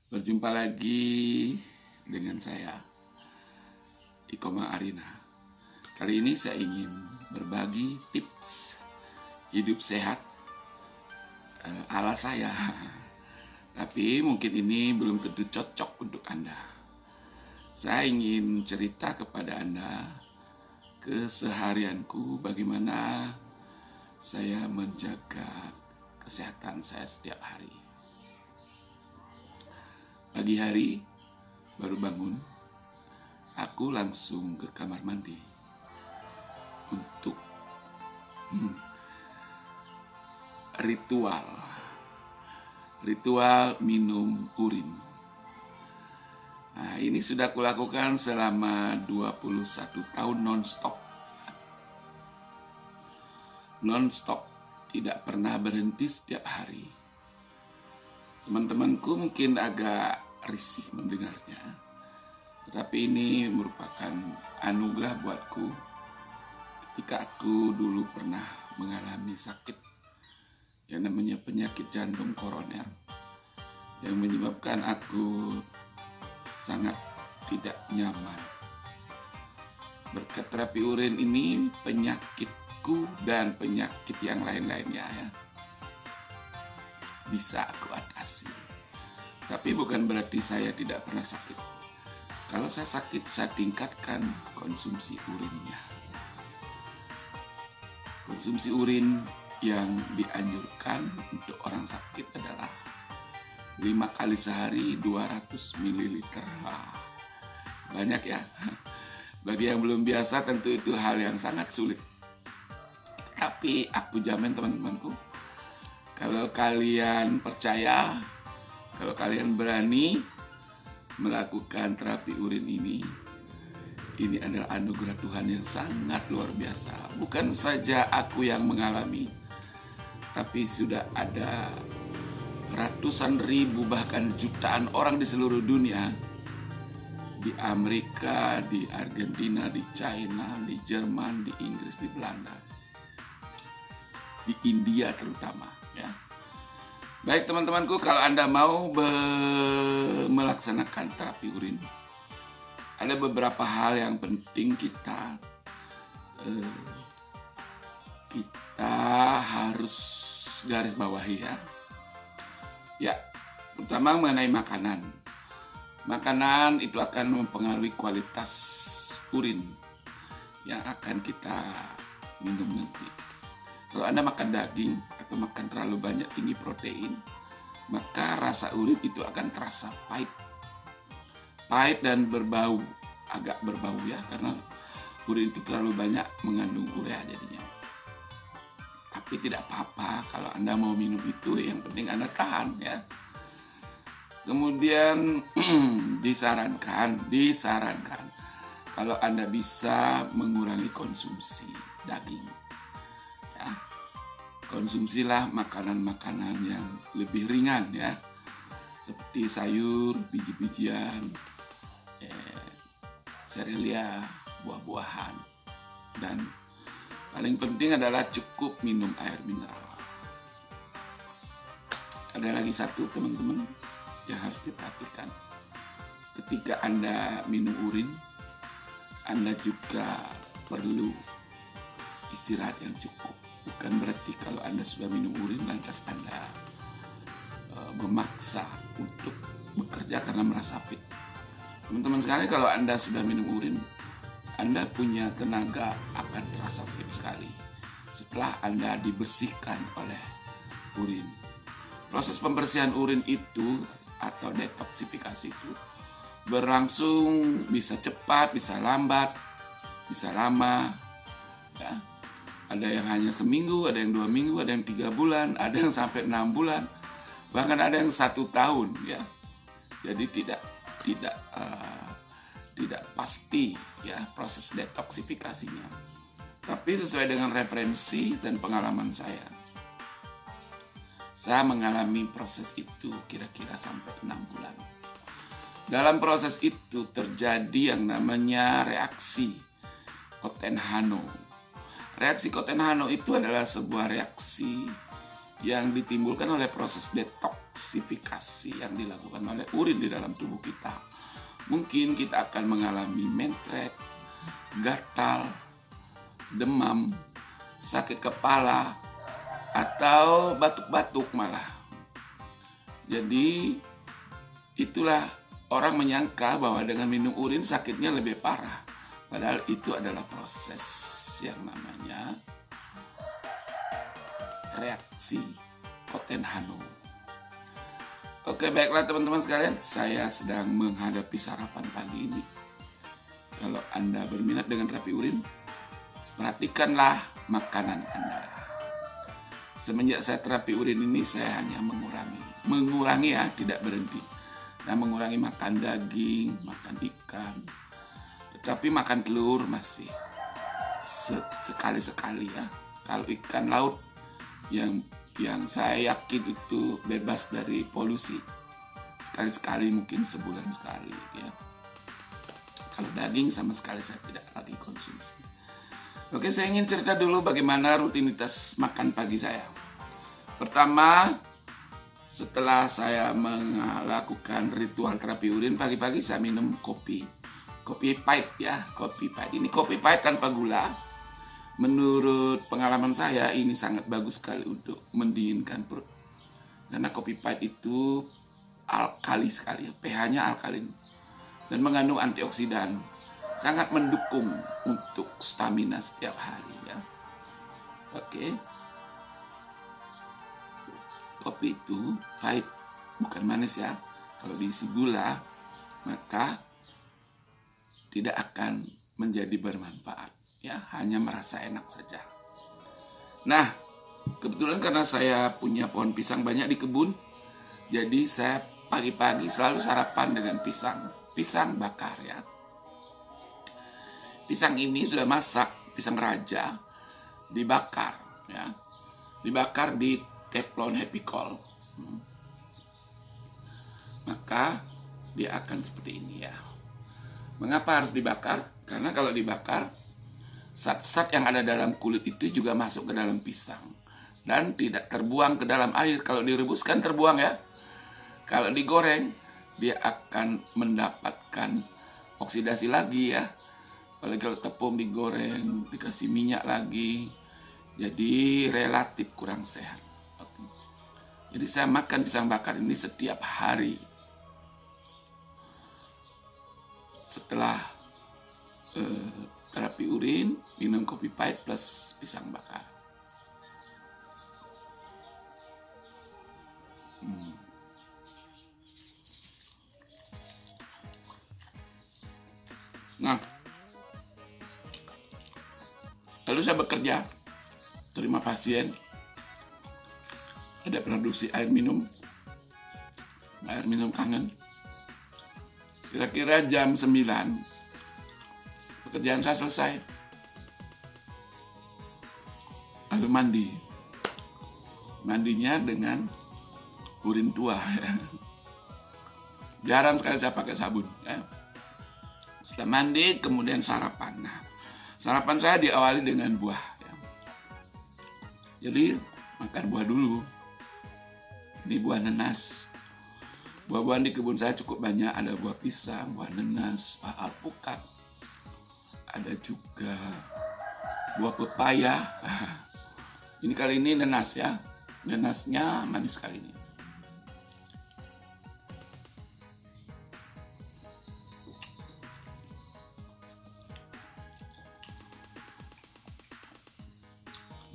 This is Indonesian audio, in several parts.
Berjumpa lagi dengan saya, Ikoma Arina. Kali ini saya ingin berbagi tips hidup sehat ala saya. Tapi mungkin ini belum tentu cocok untuk Anda. Saya ingin cerita kepada Anda keseharianku, bagaimana saya menjaga kesehatan saya setiap hari. Pagi hari baru bangun, aku langsung ke kamar mandi untuk ritual minum urin. Nah, ini sudah kulakukan selama 21 tahun non-stop, tidak pernah berhenti setiap hari. Teman-temanku mungkin agak risih mendengarnya, tetapi ini merupakan anugerah buatku ketika aku dulu pernah mengalami sakit yang namanya penyakit jantung koroner yang menyebabkan aku sangat tidak nyaman. Berkat terapi urin ini, penyakitku dan penyakit yang lain-lainnya bisa aku atasi. Tapi bukan berarti saya tidak pernah sakit. Kalau saya sakit, saya tingkatkan konsumsi urinnya. Konsumsi urin yang dianjurkan untuk orang sakit adalah 5 kali sehari 200 ml. Banyak ya. Bagi yang belum biasa tentu itu hal yang sangat sulit. Tapi aku jamin teman-temanku, kalau kalian percaya, kalau kalian berani melakukan terapi urin ini adalah anugerah Tuhan yang sangat luar biasa. Bukan saja aku yang mengalami, tapi sudah ada ratusan ribu bahkan jutaan orang di seluruh dunia, di Amerika, di Argentina, di China, di Jerman, di Inggris, di Belanda, di India terutama ya. Baik teman-temanku, kalau Anda mau melaksanakan terapi urin, ada beberapa hal yang penting kita harus garis bawahi ya. Ya, terutama mengenai makanan. Makanan itu akan mempengaruhi kualitas urin yang akan kita minum nanti. Kalau Anda makan daging atau makan terlalu banyak tinggi protein, maka rasa urin itu akan terasa pahit dan berbau, agak berbau ya, karena urin itu terlalu banyak mengandung urea jadinya. Tapi tidak apa-apa kalau Anda mau minum itu, yang penting Anda tahan ya. Kemudian disarankan kalau Anda bisa mengurangi konsumsi daging. Ya. Konsumsilah makanan-makanan yang lebih ringan ya, seperti sayur, biji-bijian, serealia, buah-buahan, dan paling penting adalah cukup minum air mineral. Ada lagi satu teman-teman yang harus diperhatikan. Ketika Anda minum urin, Anda juga perlu istirahat yang cukup. Bukan berarti kalau Anda sudah minum urin lantas Anda memaksa untuk bekerja karena merasa fit. Teman-teman sekali, kalau Anda sudah minum urin, Anda punya tenaga akan terasa fit sekali setelah Anda dibersihkan oleh urin. Proses pembersihan urin itu atau detoksifikasi itu berlangsung bisa cepat, bisa lambat, bisa lama ya. Ada yang hanya seminggu, ada yang 2 minggu, ada yang 3 bulan, ada yang sampai 6 bulan, bahkan ada yang 1 tahun ya. Jadi tidak pasti ya proses detoksifikasinya. Tapi sesuai dengan referensi dan pengalaman saya mengalami proses itu kira-kira sampai 6 bulan. Dalam proses itu terjadi yang namanya reaksi Cotten-Hano. Reaksi Cotten-Hano itu adalah sebuah reaksi yang ditimbulkan oleh proses detox detoksifikasi yang dilakukan oleh urin di dalam tubuh kita. Mungkin kita akan mengalami menstrek, gatal, demam, sakit kepala, atau batuk-batuk malah. Jadi itulah orang menyangka bahwa dengan minum urin sakitnya lebih parah. Padahal itu adalah proses yang namanya reaksi Cotten-Hano. Oke, baiklah teman-teman sekalian, saya sedang menghadapi sarapan pagi ini. Kalau Anda berminat dengan terapi urin, perhatikanlah makanan Anda. Semenjak saya terapi urin ini, saya hanya mengurangi ya, tidak berhenti. Nah, mengurangi makan daging, makan ikan, tetapi makan telur masih sekali-sekali ya. Kalau ikan laut yang saya yakin itu bebas dari polusi, sekali-sekali, mungkin sebulan sekali ya. Kalau daging sama sekali saya tidak lagi konsumsi. Oke, saya ingin cerita dulu bagaimana rutinitas makan pagi saya. Pertama, setelah saya melakukan ritual terapi urin, pagi-pagi saya minum kopi pahit ya, kopi pahit. Ini kopi pahit tanpa gula. Menurut pengalaman saya, ini sangat bagus sekali untuk mendinginkan perut. Karena kopi pahit itu alkali sekali, pH-nya alkalin dan mengandung antioksidan. Sangat mendukung untuk stamina setiap hari ya. Oke. Kopi itu pahit, bukan manis ya. Kalau diisi gula, maka tidak akan menjadi bermanfaat ya, hanya merasa enak saja. Nah, kebetulan karena saya punya pohon pisang banyak di kebun, jadi saya pagi-pagi selalu sarapan dengan pisang bakar ya. Pisang ini sudah masak, pisang raja, dibakar ya. Dibakar di teflon happy coal. Maka dia akan seperti ini ya. Mengapa harus dibakar? Karena kalau dibakar, zat-zat yang ada dalam kulit itu juga masuk ke dalam pisang dan tidak terbuang ke dalam air. Kalau direbuskan terbuang ya. Kalau digoreng, dia akan mendapatkan oksidasi lagi ya. Apalagi kalau tepung digoreng, dikasih minyak lagi, jadi relatif kurang sehat. Oke. Jadi saya makan pisang bakar ini setiap hari. Setelah terapi urin, minum kopi pahit plus pisang bakar. Nah, lalu saya bekerja, terima pasien, ada produksi air minum kangen. Kira-kira jam 9, pekerjaan saya selesai. Lalu mandi. Mandinya dengan urin tua ya. Jarang sekali saya pakai sabun ya. Setelah mandi, kemudian sarapan. Nah, sarapan saya diawali dengan buah ya. Jadi makan buah dulu. Ini buah nenas. Buah-buahan di kebun saya cukup banyak. Ada buah pisang, buah nenas, buah alpukat. Ada juga buah pepaya. Ini kali ini nenas ya. Nenasnya manis sekali ini.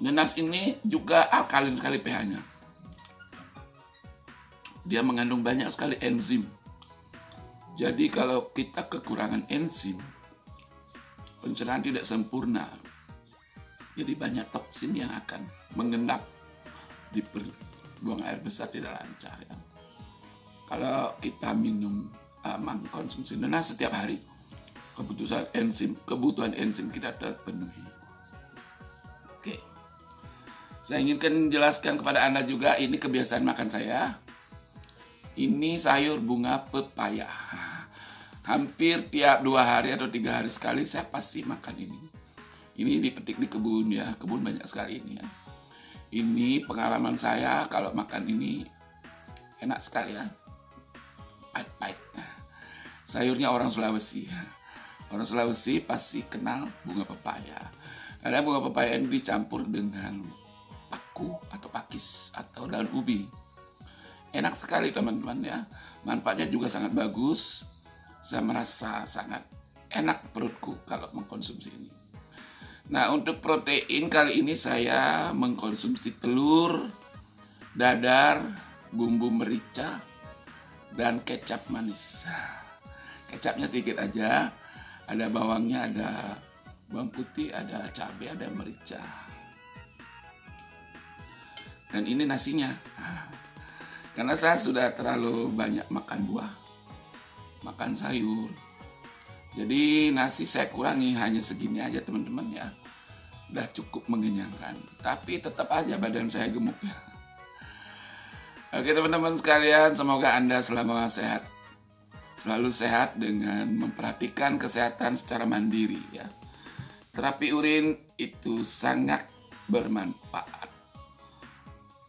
Nenas ini juga alkalin sekali pH-nya. Dia mengandung banyak sekali enzim. Jadi kalau kita kekurangan enzim, pencernaan tidak sempurna. Jadi banyak toksin yang akan mengendap di buang air besar tidak lancar ya. Kalau kita mengkonsumsi nenas setiap hari, kebutuhan enzim kita terpenuhi. Oke. Saya inginkan menjelaskan kepada Anda juga, ini kebiasaan makan saya. Ini sayur bunga pepaya. Hampir tiap 2 hari atau 3 hari sekali saya pasti makan ini. Ini dipetik di kebun ya, kebun banyak sekali ini ya. Ini pengalaman saya kalau makan ini enak sekali ya, pahit-pahit. Sayurnya orang Sulawesi. Orang Sulawesi pasti kenal bunga pepaya. Ada bunga pepaya yang dicampur dengan paku atau pakis atau daun ubi. Enak sekali teman-teman ya. Manfaatnya juga sangat bagus. Saya merasa sangat enak perutku kalau mengkonsumsi ini. Nah, untuk protein kali ini saya mengkonsumsi telur, dadar, bumbu merica, dan kecap manis. Kecapnya sedikit aja. Ada bawangnya, ada bawang putih, ada cabai, ada merica. Dan ini nasinya. Karena saya sudah terlalu banyak makan buah, makan sayur. Jadi nasi saya kurangi, hanya segini aja teman-teman ya. Udah cukup mengenyangkan. Tapi tetap aja badan saya gemuk ya. Oke teman-teman sekalian, semoga Anda selalu sehat. Selalu sehat dengan memperhatikan kesehatan secara mandiri ya. Terapi urin itu sangat bermanfaat.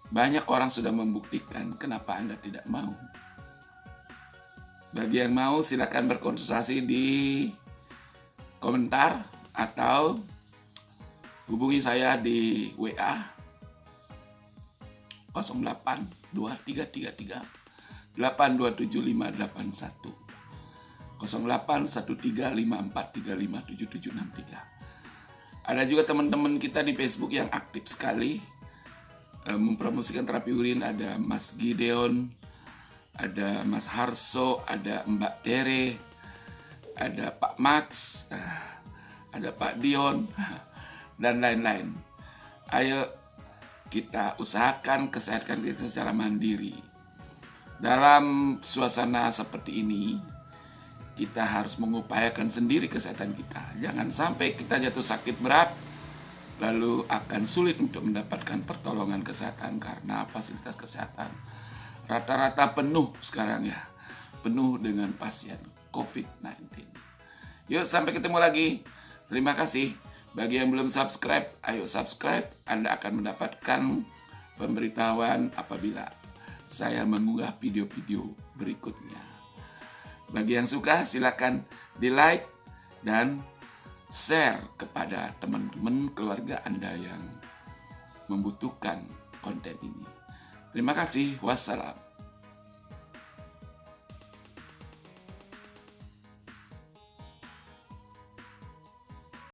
Banyak orang sudah membuktikan, kenapa Anda tidak mau? Bagi yang mau silakan berkonsultasi di komentar atau hubungi saya di WA 082333 8275581 081354357763. Ada juga teman-teman kita di Facebook yang aktif sekali mempromosikan terapi urin. Ada Mas Gideon, ada Mas Harso, ada Mbak Tere, ada Pak Max, ada Pak Dion, dan lain-lain. Ayo kita usahakan kesehatan kita secara mandiri. Dalam suasana seperti ini, kita harus mengupayakan sendiri kesehatan kita. Jangan sampai kita jatuh sakit berat, lalu akan sulit untuk mendapatkan pertolongan kesehatan karena fasilitas kesehatan rata-rata penuh sekarang ya. Penuh dengan pasien COVID-19. Yuk, sampai ketemu lagi. Terima kasih. Bagi yang belum subscribe, ayo subscribe. Anda akan mendapatkan pemberitahuan apabila saya mengunggah video-video berikutnya. Bagi yang suka, silakan di like dan share kepada teman-teman keluarga Anda yang membutuhkan konten ini. Terima kasih. Wassalam.